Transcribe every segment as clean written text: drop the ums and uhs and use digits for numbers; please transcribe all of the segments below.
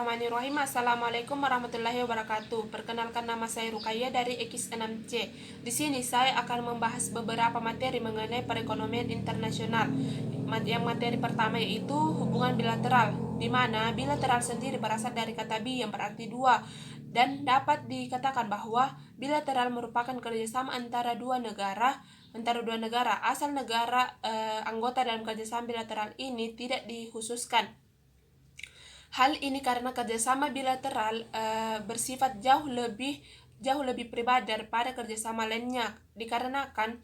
Bismillahirrahmanirrahim. Assalamualaikum warahmatullahi wabarakatuh. Perkenalkan, nama saya Rukaya dari X6C. Di sini saya akan membahas beberapa materi mengenai perekonomian internasional. Yang materi pertama yaitu hubungan bilateral, di mana bilateral sendiri berasal dari kata bi yang berarti dua, dan dapat dikatakan bahwa bilateral merupakan kerjasama antara dua negara. Asal negara anggota dalam kerjasama bilateral ini tidak dikhususkan. Hal ini karena kerjasama bilateral bersifat jauh lebih pribadi daripada kerjasama lainnya, dikarenakan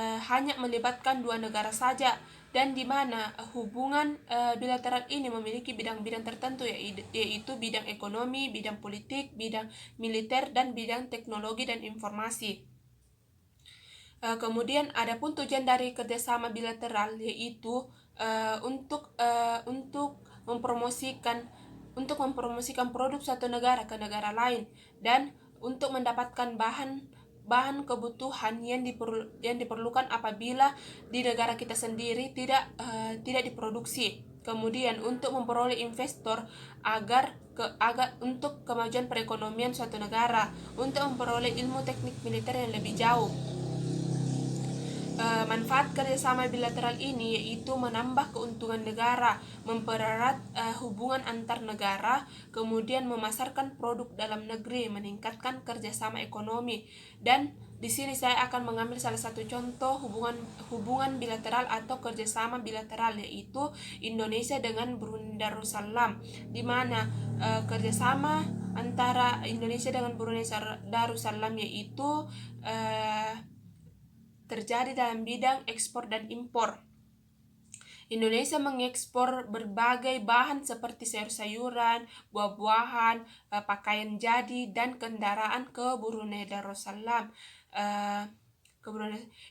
hanya melibatkan dua negara saja, dan di mana hubungan bilateral ini memiliki bidang-bidang tertentu, yaitu bidang ekonomi, bidang politik, bidang militer, dan bidang teknologi dan informasi. Kemudian adapun tujuan dari kerjasama bilateral yaitu untuk mempromosikan produk suatu negara ke negara lain, dan untuk mendapatkan bahan kebutuhan yang diperlukan apabila di negara kita sendiri tidak diproduksi. Kemudian untuk memperoleh investor agar untuk kemajuan perekonomian suatu negara, untuk memperoleh ilmu teknik militer yang lebih jauh. Manfaat kerjasama bilateral ini yaitu menambah keuntungan negara, mempererat hubungan antar negara, kemudian memasarkan produk dalam negeri, meningkatkan kerjasama ekonomi. Dan di sini saya akan mengambil salah satu contoh hubungan bilateral atau kerjasama bilateral, yaitu Indonesia dengan Brunei Darussalam, di mana kerjasama antara Indonesia dengan Brunei Darussalam yaitu terjadi dalam bidang ekspor dan impor. Indonesia mengekspor berbagai bahan seperti sayur-sayuran, buah-buahan, pakaian jadi, dan kendaraan ke Brunei Darussalam.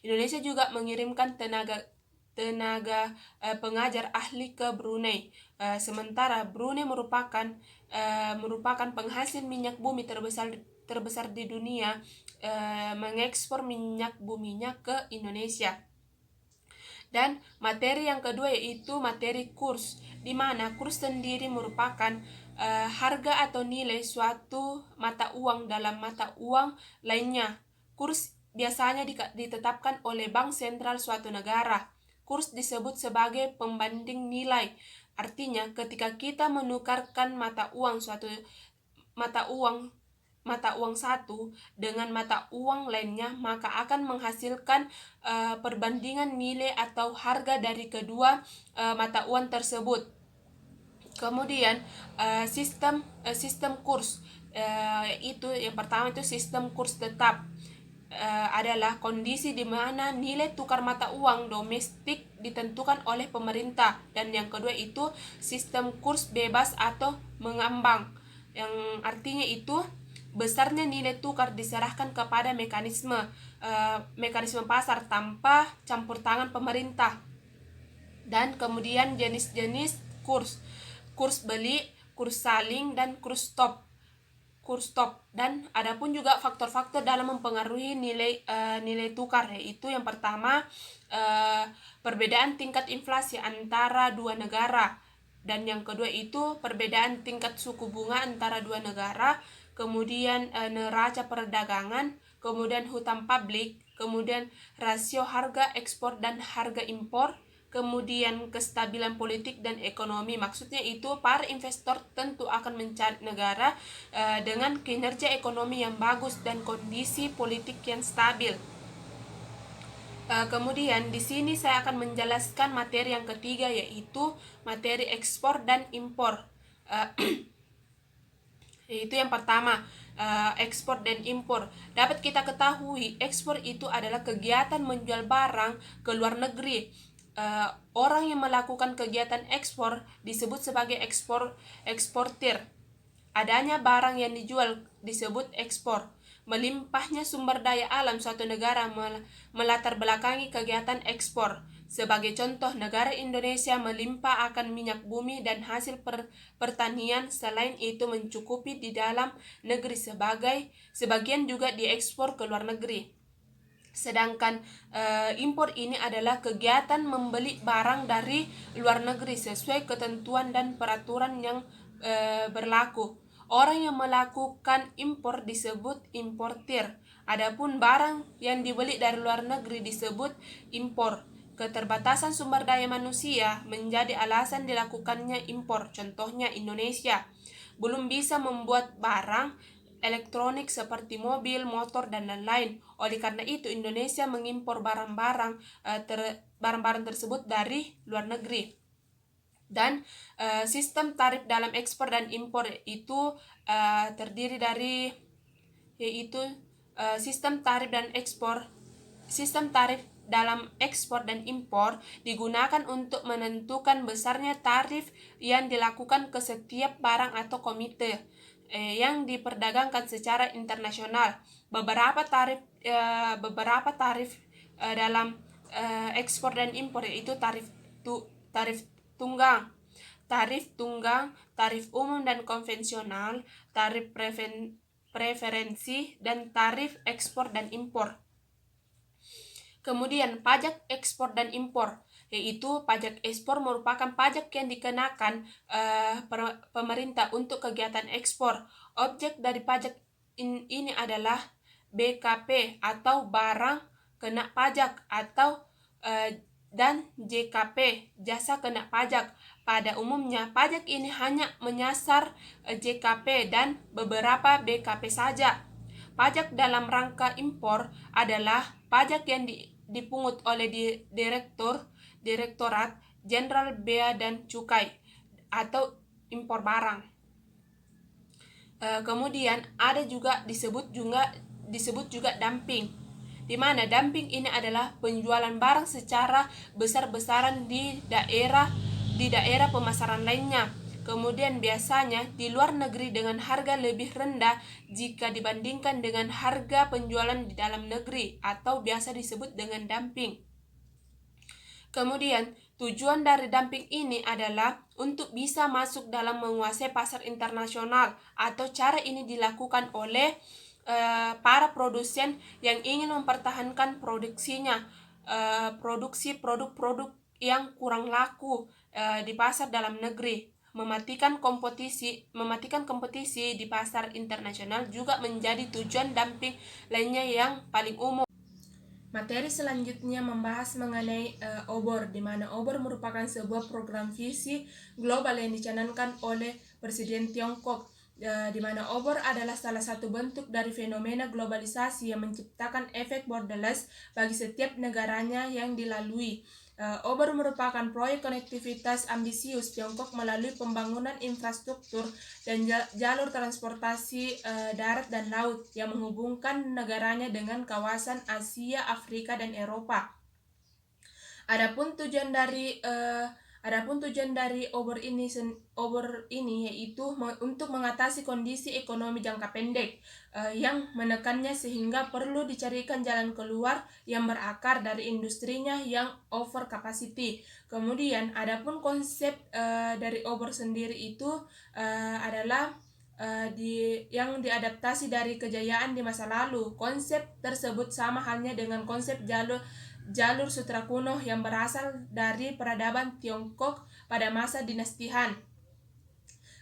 Indonesia juga mengirimkan tenaga pengajar ahli ke Brunei. Sementara Brunei merupakan penghasil minyak bumi terbesar di dunia, mengekspor minyak buminya ke Indonesia. Dan materi yang kedua yaitu materi kurs, di mana kurs sendiri merupakan harga atau nilai suatu mata uang dalam mata uang lainnya. Kurs biasanya ditetapkan oleh bank sentral suatu negara. Kurs disebut sebagai pembanding nilai. Artinya ketika kita menukarkan mata uang satu dengan mata uang lainnya, maka akan menghasilkan perbandingan nilai atau harga dari kedua mata uang tersebut. Kemudian sistem kurs, itu yang pertama itu sistem kurs tetap, adalah kondisi di mana nilai tukar mata uang domestik ditentukan oleh pemerintah, dan yang kedua itu sistem kurs bebas atau mengambang, yang artinya itu besarnya nilai tukar diserahkan kepada mekanisme pasar tanpa campur tangan pemerintah. Dan kemudian jenis-jenis kurs beli, kurs saling, dan kurs stop. Dan adapun juga faktor-faktor dalam mempengaruhi nilai tukar, yaitu yang pertama perbedaan tingkat inflasi antara dua negara, dan yang kedua itu perbedaan tingkat suku bunga antara dua negara, kemudian neraca perdagangan, kemudian hutang publik, kemudian rasio harga ekspor dan harga impor, kemudian kestabilan politik dan ekonomi. Maksudnya itu para investor tentu akan mencari negara dengan kinerja ekonomi yang bagus dan kondisi politik yang stabil. Kemudian di sini saya akan menjelaskan materi yang ketiga, yaitu materi ekspor dan impor. Yaitu yang pertama, ekspor dan impor. Dapat kita ketahui, ekspor itu adalah kegiatan menjual barang ke luar negeri. Orang yang melakukan kegiatan ekspor disebut sebagai eksportir. Adanya barang yang dijual disebut ekspor. Melimpahnya sumber daya alam suatu negara melatar belakangi kegiatan ekspor. Sebagai contoh, negara Indonesia melimpah akan minyak bumi dan hasil pertanian. Selain itu mencukupi di dalam negeri, sebagian juga diekspor ke luar negeri. Sedangkan impor ini adalah kegiatan membeli barang dari luar negeri sesuai ketentuan dan peraturan yang berlaku. Orang yang melakukan impor disebut importir. Adapun barang yang dibeli dari luar negeri disebut impor. Keterbatasan sumber daya manusia menjadi alasan dilakukannya impor. Contohnya Indonesia belum bisa membuat barang elektronik seperti mobil, motor, dan lain-lain. Oleh karena itu, Indonesia mengimpor barang-barang tersebut dari luar negeri. Dan sistem tarif dalam ekspor dan impor itu terdiri dari yaitu sistem tarif dan ekspor. Sistem tarif dalam ekspor dan impor digunakan untuk menentukan besarnya tarif yang dilakukan ke setiap barang atau komite yang diperdagangkan secara internasional. Beberapa tarif dalam ekspor dan impor yaitu tarif tunggang, tarif umum dan konvensional, tarif preferensi, dan tarif ekspor dan impor. Kemudian pajak ekspor dan impor, yaitu pajak ekspor merupakan pajak yang dikenakan pemerintah untuk kegiatan ekspor. Objek dari pajak ini adalah BKP atau barang kena pajak atau dan JKP, jasa kena pajak. Pada umumnya pajak ini hanya menyasar JKP dan beberapa BKP saja. Pajak dalam rangka impor adalah pajak yang dipungut oleh Direktorat Jenderal Bea dan Cukai atau impor barang. Kemudian ada juga disebut juga dumping, di mana dumping ini adalah penjualan barang secara besar-besaran di daerah pemasaran lainnya. Kemudian biasanya di luar negeri dengan harga lebih rendah jika dibandingkan dengan harga penjualan di dalam negeri atau biasa disebut dengan dumping. Kemudian tujuan dari dumping ini adalah untuk bisa masuk dalam menguasai pasar internasional, atau cara ini dilakukan oleh para produsen yang ingin mempertahankan produksinya, produksi produk-produk yang kurang laku di pasar dalam negeri. Mematikan kompetisi di pasar internasional juga menjadi tujuan dumping lainnya yang paling umum. Materi selanjutnya membahas mengenai OBOR, di mana OBOR merupakan sebuah program visi global yang dicanangkan oleh Presiden Tiongkok, di mana OBOR adalah salah satu bentuk dari fenomena globalisasi yang menciptakan efek borderless bagi setiap negaranya yang dilalui. OBOR merupakan proyek konektivitas ambisius Tiongkok melalui pembangunan infrastruktur dan jalur transportasi darat dan laut yang menghubungkan negaranya dengan kawasan Asia, Afrika, dan Eropa. Adapun tujuan dari OBOR ini yaitu untuk mengatasi kondisi ekonomi jangka pendek yang menekannya sehingga perlu dicarikan jalan keluar yang berakar dari industrinya yang over capacity. Kemudian adapun konsep dari OBOR sendiri itu adalah yang diadaptasi dari kejayaan di masa lalu. Konsep tersebut sama halnya dengan konsep jalur sutra kuno yang berasal dari peradaban Tiongkok pada masa dinasti Han.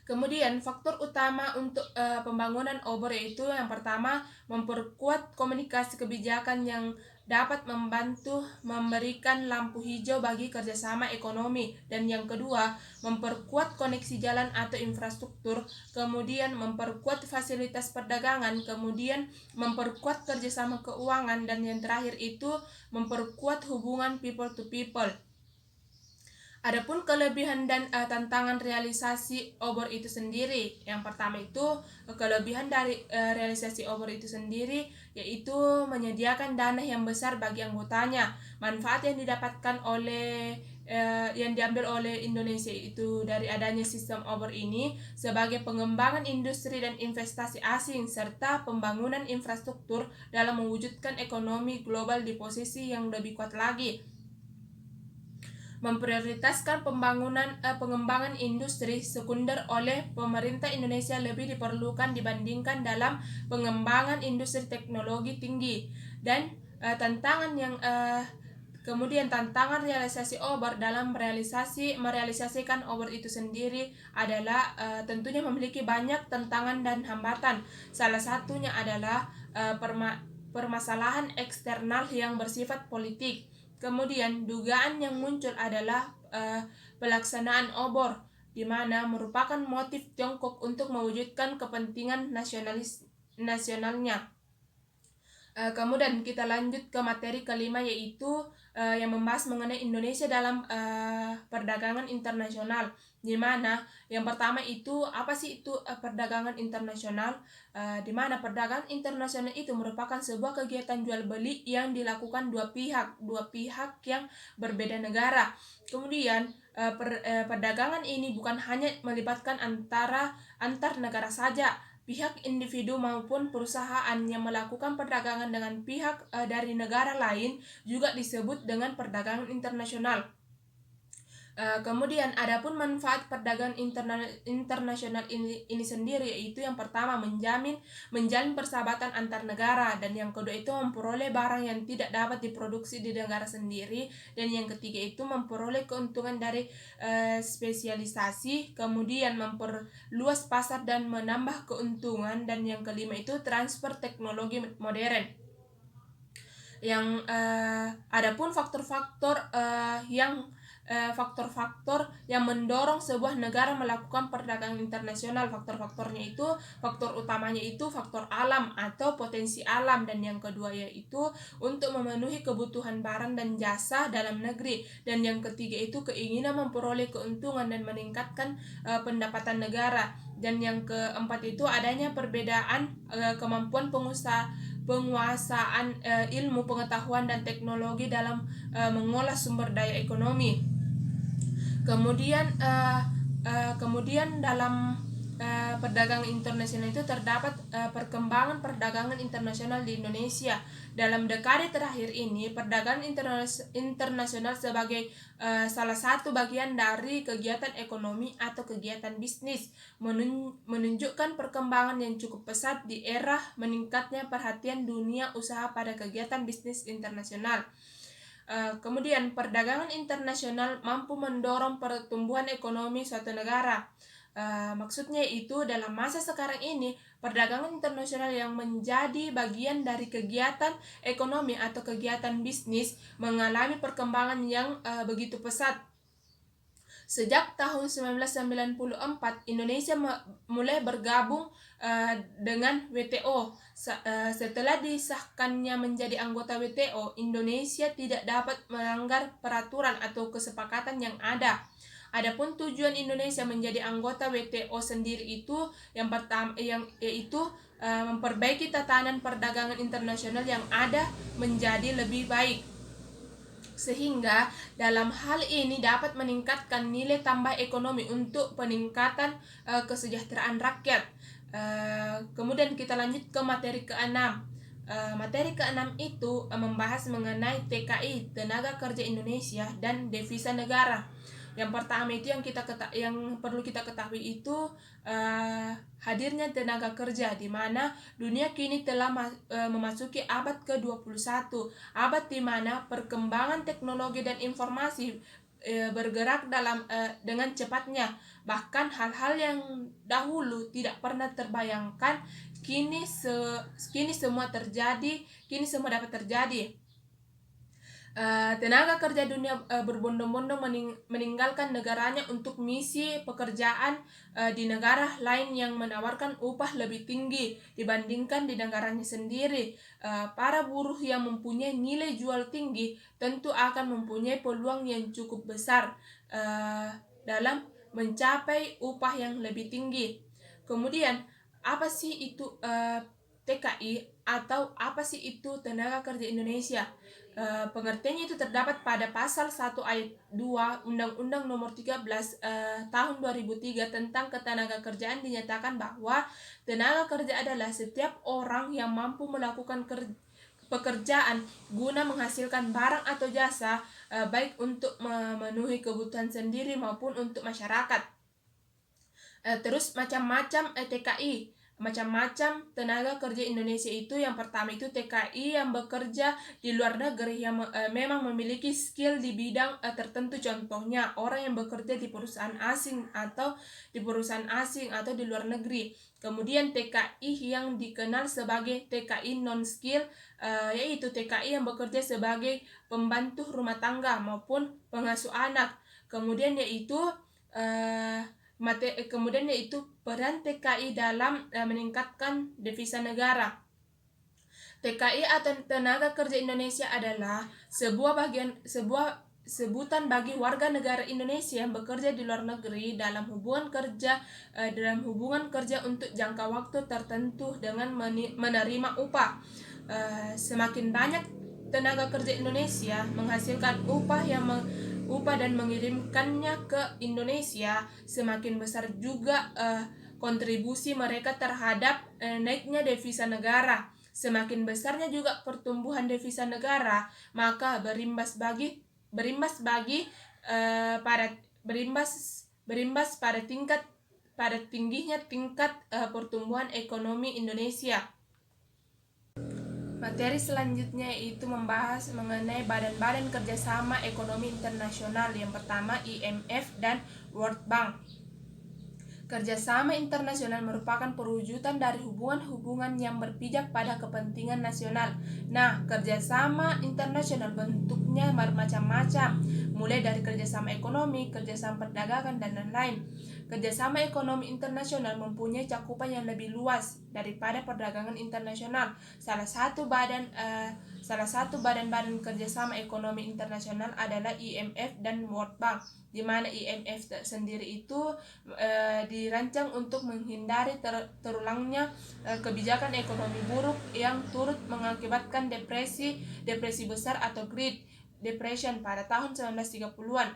Kemudian faktor utama untuk pembangunan OBOR yaitu yang pertama, memperkuat komunikasi kebijakan yang dapat membantu memberikan lampu hijau bagi kerjasama ekonomi, dan yang kedua, memperkuat koneksi jalan atau infrastruktur, kemudian memperkuat fasilitas perdagangan, kemudian memperkuat kerjasama keuangan, dan yang terakhir itu memperkuat hubungan people to people. Adapun kelebihan dan tantangan realisasi OBOR itu sendiri, yang pertama itu kelebihan dari realisasi OBOR itu sendiri yaitu menyediakan dana yang besar bagi anggotanya. Manfaat yang didapatkan yang diambil oleh Indonesia itu dari adanya sistem OBOR ini sebagai pengembangan industri dan investasi asing serta pembangunan infrastruktur dalam mewujudkan ekonomi global di posisi yang lebih kuat lagi. Memprioritaskan pengembangan industri sekunder oleh pemerintah Indonesia lebih diperlukan dibandingkan dalam pengembangan industri teknologi tinggi, dan tantangan yang kemudian tantangan realisasi Uber dalam merealisasikan Uber itu sendiri adalah tentunya memiliki banyak tantangan dan hambatan. Salah satunya adalah permasalahan eksternal yang bersifat politik. Kemudian nasional yang muncul adalah pelaksanaan Uber, di mana merupakan motif Tiongkok untuk mewujudkan kepentingan nasionalnya. Kemudian kita lanjut ke materi kelima, yaitu yang membahas mengenai Indonesia dalam perdagangan internasional. Di mana yang pertama itu apa sih itu perdagangan internasional? Di mana perdagangan internasional itu merupakan sebuah kegiatan jual beli yang dilakukan dua pihak yang berbeda negara. Kemudian perdagangan ini bukan hanya melibatkan antar negara saja. Pihak individu maupun perusahaan yang melakukan perdagangan dengan pihak dari negara lain juga disebut dengan perdagangan internasional. Kemudian adapun manfaat perdagangan internasional ini sendiri, yaitu yang pertama menjalin persahabatan antar negara, dan yang kedua itu memperoleh barang yang tidak dapat diproduksi di negara sendiri, dan yang ketiga itu memperoleh keuntungan dari spesialisasi, kemudian memperluas pasar dan menambah keuntungan, dan yang kelima itu transfer teknologi modern. Yang adapun faktor-faktor yang mendorong sebuah negara melakukan perdagangan internasional, faktornya itu faktor utamanya itu faktor alam atau potensi alam, dan yang kedua yaitu untuk memenuhi kebutuhan barang dan jasa dalam negeri, dan yang ketiga itu keinginan memperoleh keuntungan dan meningkatkan pendapatan negara, dan yang keempat itu adanya perbedaan kemampuan penguasaan ilmu pengetahuan dan teknologi dalam mengolah sumber daya ekonomi. Kemudian dalam perdagangan internasional itu terdapat perkembangan perdagangan internasional di Indonesia. Dalam dekade terakhir ini, perdagangan internasional sebagai salah satu bagian dari kegiatan ekonomi atau kegiatan bisnis menunjukkan perkembangan yang cukup pesat di era meningkatnya perhatian dunia usaha pada kegiatan bisnis internasional. Kemudian perdagangan internasional mampu mendorong pertumbuhan ekonomi suatu negara. Maksudnya itu dalam masa sekarang ini perdagangan internasional yang menjadi bagian dari kegiatan ekonomi atau kegiatan bisnis mengalami perkembangan yang begitu pesat. Sejak tahun 1994, Indonesia mulai bergabung dengan WTO. Setelah disahkannya menjadi anggota WTO, Indonesia tidak dapat melanggar peraturan atau kesepakatan yang ada. Adapun tujuan Indonesia menjadi anggota WTO sendiri itu yang pertama yaitu memperbaiki tatanan perdagangan internasional yang ada menjadi lebih baik, sehingga dalam hal ini dapat meningkatkan nilai tambah ekonomi untuk peningkatan kesejahteraan rakyat. Kemudian kita lanjut ke materi ke-6. Materi ke-6 itu membahas mengenai TKI, Tenaga Kerja Indonesia, dan devisa negara. Yang pertama itu yang perlu kita ketahui itu hadirnya tenaga kerja, di mana dunia kini telah memasuki abad ke-21, abad di mana perkembangan teknologi dan informasi bergerak dengan cepatnya. Bahkan hal-hal yang dahulu tidak pernah terbayangkan kini semua dapat terjadi. Tenaga kerja dunia berbondong-bondong meninggalkan negaranya untuk misi pekerjaan di negara lain yang menawarkan upah lebih tinggi dibandingkan di negaranya sendiri. Para buruh yang mempunyai nilai jual tinggi tentu akan mempunyai peluang yang cukup besar dalam mencapai upah yang lebih tinggi. Kemudian apa sih itu TKI atau apa sih itu Tenaga Kerja Indonesia? Pengertiannya itu terdapat pada pasal 1 ayat 2 Undang-Undang Nomor 13 tahun 2003 tentang Ketenagakerjaan. Dinyatakan bahwa tenaga kerja adalah setiap orang yang mampu melakukan pekerjaan guna menghasilkan barang atau jasa, baik untuk memenuhi kebutuhan sendiri maupun untuk masyarakat. Terus macam-macam TKI. macam-macam tenaga kerja Indonesia itu. Yang pertama itu TKI yang bekerja di luar negeri yang memang memiliki skill di bidang tertentu. Contohnya orang yang bekerja di perusahaan asing atau di luar negeri. Kemudian TKI yang dikenal sebagai TKI non skill, yaitu TKI yang bekerja sebagai pembantu rumah tangga maupun pengasuh anak. Kemudian yaitu peran TKI dalam meningkatkan devisa negara. TKI atau tenaga kerja Indonesia adalah sebuah sebutan bagi warga negara Indonesia yang bekerja di luar negeri dalam hubungan kerja untuk jangka waktu tertentu dengan menerima upah. Semakin banyak tenaga kerja Indonesia menghasilkan upah dan mengirimkannya ke Indonesia, semakin besar juga kontribusi mereka terhadap naiknya devisa negara. Semakin besarnya juga pertumbuhan devisa negara, maka berimbas pada tingginya tingkat pertumbuhan ekonomi Indonesia. Materi selanjutnya itu membahas mengenai badan-badan kerjasama ekonomi internasional. Yang pertama IMF dan World Bank. Kerjasama internasional merupakan perwujudan dari hubungan-hubungan yang berpijak pada kepentingan nasional. Nah, kerjasama internasional bentuknya bermacam-macam, mulai dari kerjasama ekonomi, kerjasama perdagangan, dan lain-lain. Kerjasama ekonomi internasional mempunyai cakupan yang lebih luas daripada perdagangan internasional. Salah satu badan-badan kerjasama ekonomi internasional adalah IMF dan World Bank, di mana IMF sendiri itu dirancang untuk menghindari terulangnya kebijakan ekonomi buruk yang turut mengakibatkan depresi besar atau Great Depression pada tahun 1930-an.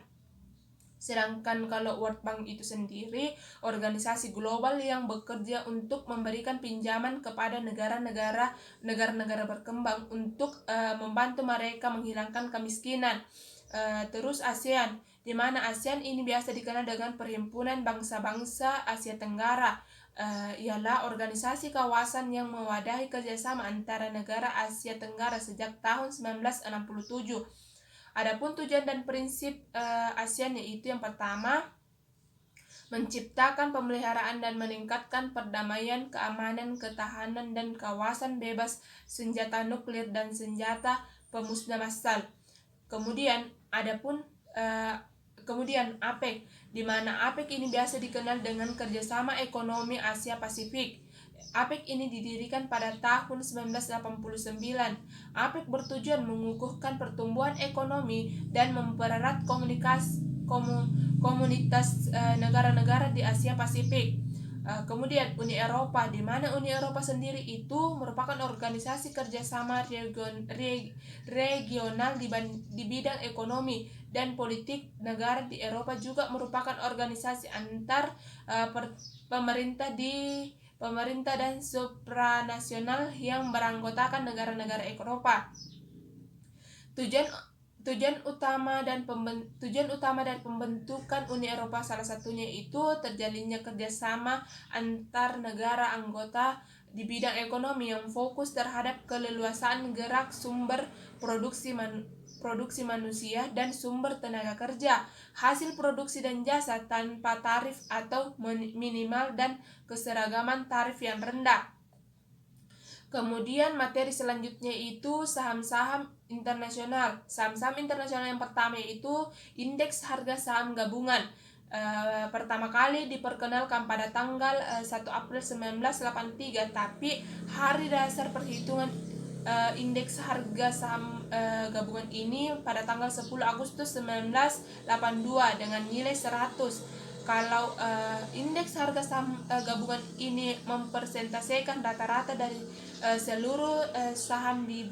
Sedangkan kalau World Bank itu sendiri organisasi global yang bekerja untuk memberikan pinjaman kepada negara-negara berkembang untuk membantu mereka menghilangkan kemiskinan. Terus ASEAN, di mana ASEAN ini biasa dikenal dengan Perhimpunan Bangsa-Bangsa Asia Tenggara. Ialah organisasi kawasan yang mewadahi kerjasama antara negara Asia Tenggara sejak tahun 1967. Adapun tujuan dan prinsip ASEAN yaitu yang pertama, menciptakan pemeliharaan dan meningkatkan perdamaian, keamanan, ketahanan, dan kawasan bebas senjata nuklir dan senjata pemusnah massal. Kemudian APEC, di mana APEC ini biasa dikenal dengan Kerjasama Ekonomi Asia Pasifik. APEC ini didirikan pada tahun 1989. APEC bertujuan mengukuhkan pertumbuhan ekonomi dan mempererat komunitas negara-negara di Asia Pasifik. Kemudian Uni Eropa, di mana Uni Eropa sendiri itu merupakan organisasi kerjasama regional di bidang ekonomi dan politik. Negara di Eropa juga merupakan organisasi antar pemerintah dan supranasional yang beranggotakan negara-negara Eropa. Tujuan utama dan pembentukan Uni Eropa salah satunya itu terjalinnya kerjasama antar negara anggota di bidang ekonomi yang fokus terhadap keleluasaan gerak sumber produksi manusia dan sumber tenaga kerja, hasil produksi dan jasa tanpa tarif atau minimal dan keseragaman tarif yang rendah. Kemudian materi selanjutnya itu saham-saham internasional. Saham-saham internasional yang pertama yaitu indeks harga saham gabungan. Pertama kali diperkenalkan pada tanggal 1 April 1983, tapi hari dasar perhitungan indeks harga saham gabungan ini pada tanggal 10 Agustus 1982 dengan nilai 100. Kalau indeks harga saham gabungan ini mempresentasikan rata-rata dari seluruh saham di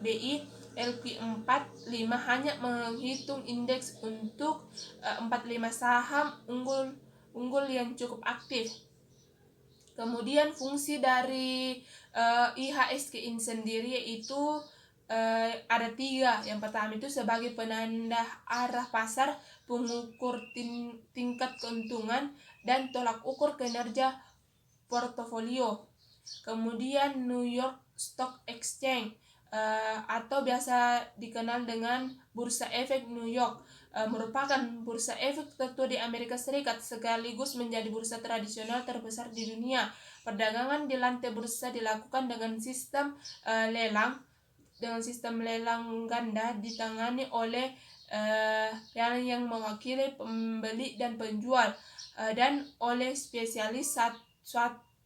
BI LQ45, hanya menghitung indeks untuk 45 saham unggul yang cukup aktif. Kemudian fungsi dari IHSG ini sendiri yaitu ada 3. Yang pertama itu sebagai penanda arah pasar, pengukur tingkat keuntungan, dan tolak ukur kinerja portofolio. Kemudian New York Stock Exchange atau biasa dikenal dengan Bursa Efek New York, merupakan bursa efek tertua di Amerika Serikat sekaligus menjadi bursa tradisional terbesar di dunia. Perdagangan di lantai bursa dilakukan dengan sistem lelang ganda ditangani oleh yang mewakili pembeli dan penjual dan oleh spesialis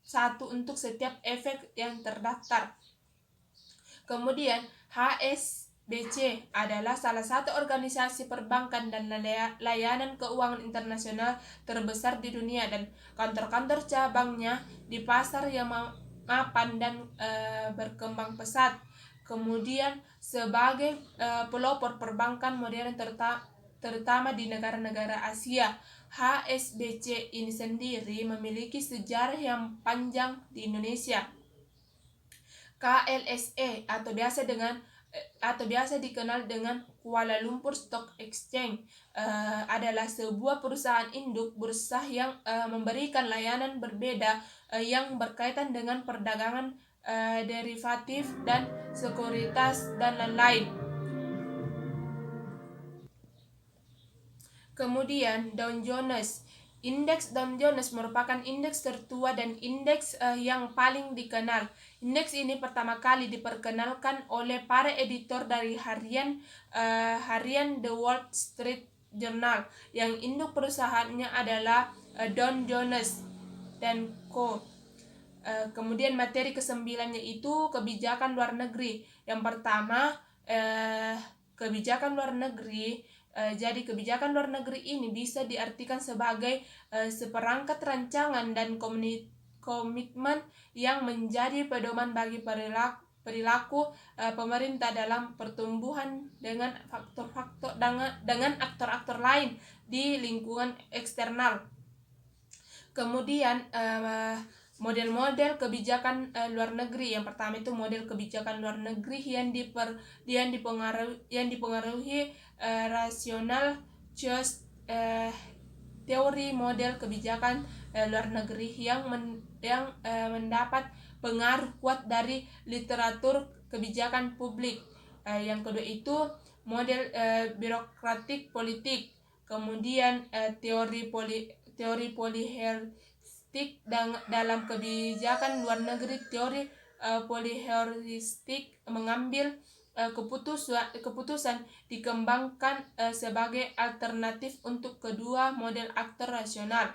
satu untuk setiap efek yang terdaftar. Kemudian HSBC adalah salah satu organisasi perbankan dan layanan keuangan internasional terbesar di dunia, dan kantor-kantor cabangnya di pasar yang mapan dan berkembang pesat. Kemudian sebagai pelopor perbankan modern terutama di negara-negara Asia, HSBC ini sendiri memiliki sejarah yang panjang di Indonesia. KLSE atau biasa dikenal dengan Kuala Lumpur Stock Exchange adalah sebuah perusahaan induk bursa yang memberikan layanan berbeda yang berkaitan dengan perdagangan derivatif dan sekuritas dan lain-lain. Kemudian Dow Jones. Indeks Dow Jones merupakan indeks tertua dan indeks yang paling dikenal. Indeks ini pertama kali diperkenalkan oleh para editor dari harian The Wall Street Journal, yang induk perusahaannya adalah Dow Jones dan Co. Kemudian materi ke-9 yaitu kebijakan luar negeri. Yang pertama, kebijakan luar negeri. Jadi kebijakan luar negeri ini bisa diartikan sebagai seperangkat rancangan dan komitmen yang menjadi pedoman bagi perilaku pemerintah dalam pertumbuhan dengan aktor-aktor lain di lingkungan eksternal. Kemudian model-model kebijakan luar negeri. Yang pertama itu model kebijakan luar negeri yang dipengaruhi rasional choice teori model kebijakan luar negeri yang mendapat pengaruh kuat dari literatur kebijakan publik. Yang kedua itu model birokratik politik. Kemudian teori poliheuristik dalam kebijakan luar negeri. Teori poliheuristik mengambil keputusan dikembangkan sebagai alternatif untuk kedua model aktor rasional.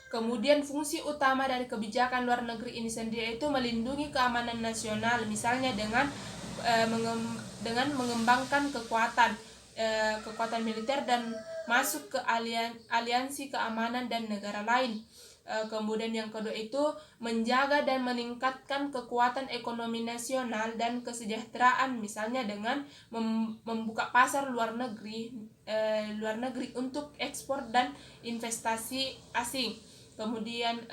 Kemudian fungsi utama dari kebijakan luar negeri ini sendiri itu melindungi keamanan nasional, misalnya dengan mengembangkan kekuatan militer dan masuk ke aliansi keamanan dan negara lain. Kemudian yang kedua itu menjaga dan meningkatkan kekuatan ekonomi nasional dan kesejahteraan, misalnya dengan membuka pasar luar negeri untuk ekspor dan investasi asing. Kemudian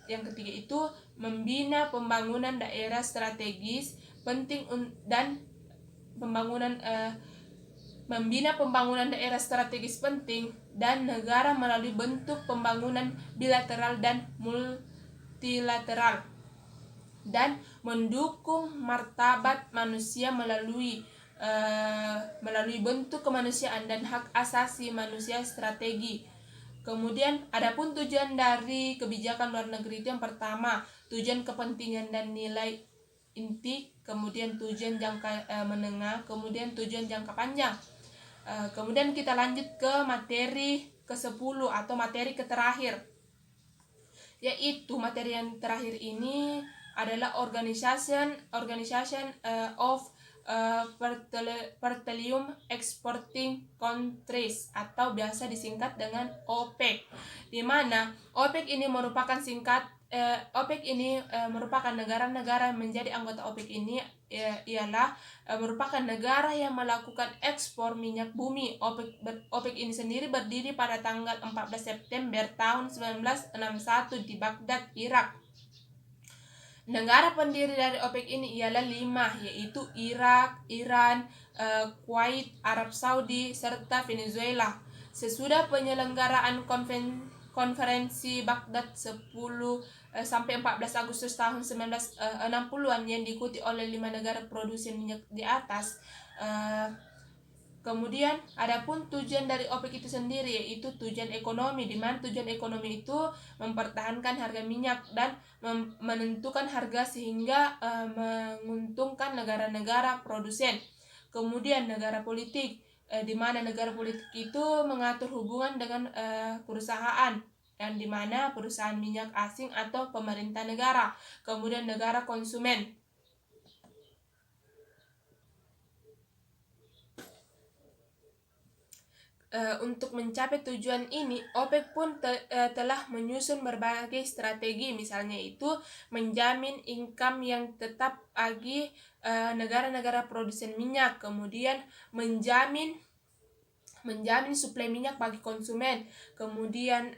yang ketiga itu membina pembangunan daerah strategis penting dan membina pembangunan daerah strategis penting dan negara melalui bentuk pembangunan bilateral dan multilateral, dan mendukung martabat manusia melalui bentuk kemanusiaan dan hak asasi manusia strategi. Kemudian adapun tujuan dari kebijakan luar negeri itu yang pertama, tujuan kepentingan dan nilai inti, kemudian tujuan jangka menengah, kemudian tujuan jangka panjang. Kemudian kita lanjut ke materi ke-10 atau materi terakhir, yaitu materi yang terakhir ini adalah Organization of Petroleum Exporting Countries atau biasa disingkat dengan OPEC, di mana OPEC ini merupakan merupakan negara-negara menjadi anggota OPEC ini ialah merupakan negara yang melakukan ekspor minyak bumi. OPEC ini sendiri berdiri pada tanggal 14 September tahun 1961 di Baghdad, Irak. Negara pendiri dari OPEC ini ialah 5, yaitu Irak, Iran, Kuwait, Arab Saudi, serta Venezuela. Sesudah penyelenggaraan konferensi Baghdad 10 sampai 14 Agustus tahun 1960-an yang diikuti oleh 5 negara produsen minyak di atas. Kemudian adapun tujuan dari OPEC itu sendiri yaitu tujuan ekonomi, di mana tujuan ekonomi itu mempertahankan harga minyak dan menentukan harga sehingga menguntungkan negara-negara produsen. Kemudian negara politik, di mana negara politik itu mengatur hubungan dengan perusahaan, dan di mana perusahaan minyak asing atau pemerintah negara. Kemudian negara konsumen. Untuk mencapai tujuan ini, OPEC pun telah menyusun berbagai strategi, misalnya itu menjamin income yang tetap bagi negara-negara produsen minyak, kemudian menjamin suplai minyak bagi konsumen, kemudian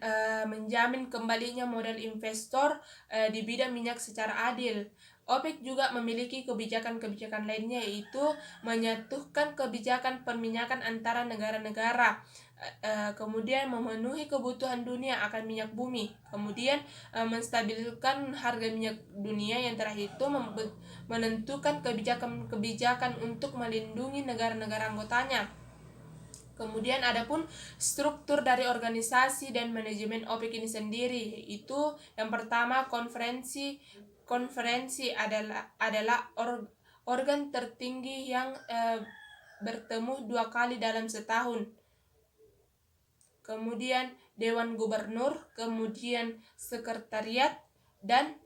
menjamin kembalinya modal investor di bidang minyak secara adil. OPEC juga memiliki kebijakan-kebijakan lainnya, yaitu menyatukan kebijakan perminyakan antara negara-negara, kemudian memenuhi kebutuhan dunia akan minyak bumi, kemudian menstabilkan harga minyak dunia, yang terakhir itu menentukan kebijakan-kebijakan untuk melindungi negara-negara anggotanya. Kemudian adapun struktur dari organisasi dan manajemen OPEC ini sendiri, yaitu yang pertama konferensi adalah organ tertinggi yang bertemu 2 kali dalam setahun. Kemudian Dewan Gubernur, kemudian sekretariat, dan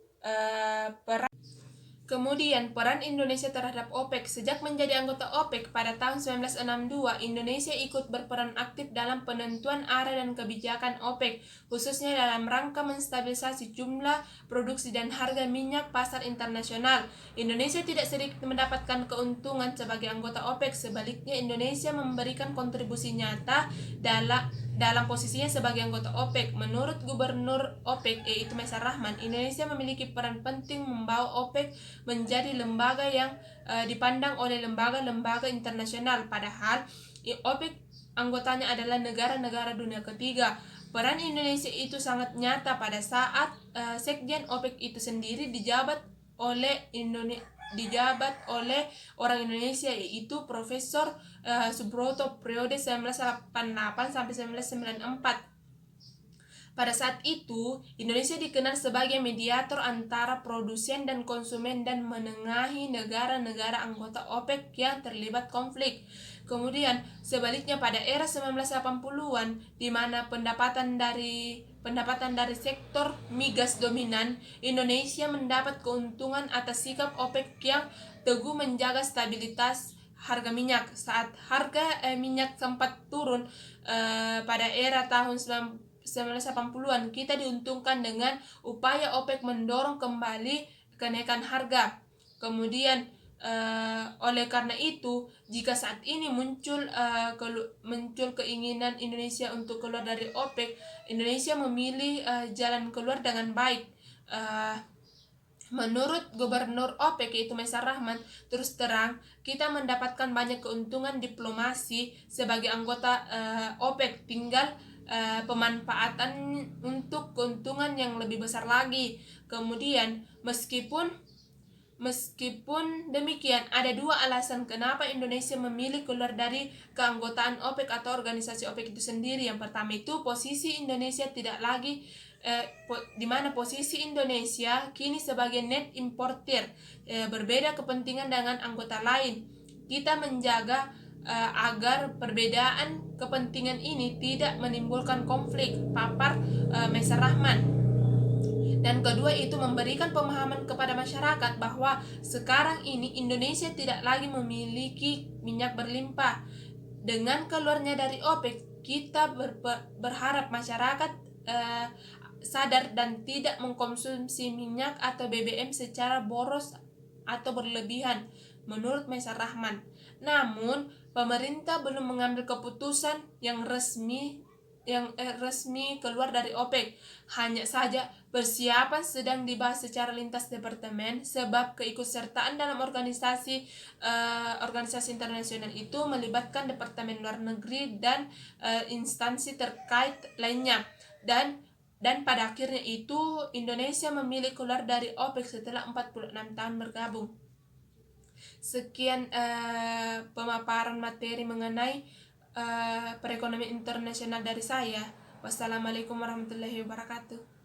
Kemudian peran Indonesia terhadap OPEC. Sejak menjadi anggota OPEC pada tahun 1962, Indonesia ikut berperan aktif dalam penentuan arah dan kebijakan OPEC, khususnya dalam rangka menstabilisasi jumlah, produksi, dan harga minyak pasar internasional. Indonesia tidak sedikit mendapatkan keuntungan sebagai anggota OPEC. Sebaliknya, Indonesia memberikan kontribusi nyata dalam posisinya sebagai anggota OPEC. Menurut Gubernur OPEC, yaitu Maisar Rahman, Indonesia memiliki peran penting membawa OPEC menjadi lembaga yang dipandang oleh lembaga-lembaga internasional, padahal OPEC anggotanya adalah negara-negara dunia ketiga. Peran Indonesia itu sangat nyata pada saat Sekjen OPEC itu sendiri dijabat oleh orang Indonesia, yaitu Profesor Subroto, periode 1988 sampai 1994. Pada saat itu, Indonesia dikenal sebagai mediator antara produsen dan konsumen dan menengahi negara-negara anggota OPEC yang terlibat konflik. Kemudian, sebaliknya pada era 1980-an, di mana pendapatan dari sektor migas dominan, Indonesia mendapat keuntungan atas sikap OPEC yang teguh menjaga stabilitas harga minyak. Saat harga minyak sempat turun pada era tahun 1980-an, kita diuntungkan dengan upaya OPEC mendorong kembali kenaikan harga. Kemudian oleh karena itu, jika saat ini muncul keinginan Indonesia untuk keluar dari OPEC, Indonesia memilih jalan keluar dengan baik. Menurut Gubernur OPEC, yaitu Maisar Rahman, terus terang kita mendapatkan banyak keuntungan diplomasi sebagai anggota OPEC, tinggal pemanfaatan untuk keuntungan yang lebih besar lagi. Kemudian meskipun demikian, ada 2 alasan kenapa Indonesia memilih keluar dari keanggotaan OPEC atau organisasi OPEC itu sendiri. Yang pertama itu posisi Indonesia tidak lagi di mana posisi Indonesia kini sebagai net importer, berbeda kepentingan dengan anggota lain. Kita menjaga agar perbedaan kepentingan ini tidak menimbulkan konflik, papar Maisar Rahman. Dan kedua itu memberikan pemahaman kepada masyarakat bahwa sekarang ini Indonesia tidak lagi memiliki minyak berlimpah. Dengan keluarnya dari OPEC, kita berharap masyarakat sadar dan tidak mengkonsumsi minyak atau BBM secara boros atau berlebihan, menurut Maisar Rahman. Namun, pemerintah belum mengambil keputusan yang resmi keluar dari OPEC. Hanya saja persiapan sedang dibahas secara lintas departemen, sebab keikutsertaan dalam organisasi internasional itu melibatkan Departemen Luar Negeri dan instansi terkait lainnya, dan Dan pada akhirnya itu Indonesia memilih keluar dari OPEC setelah 46 tahun bergabung. Sekian pemaparan materi mengenai perekonomian internasional dari saya. Wassalamualaikum warahmatullahi wabarakatuh.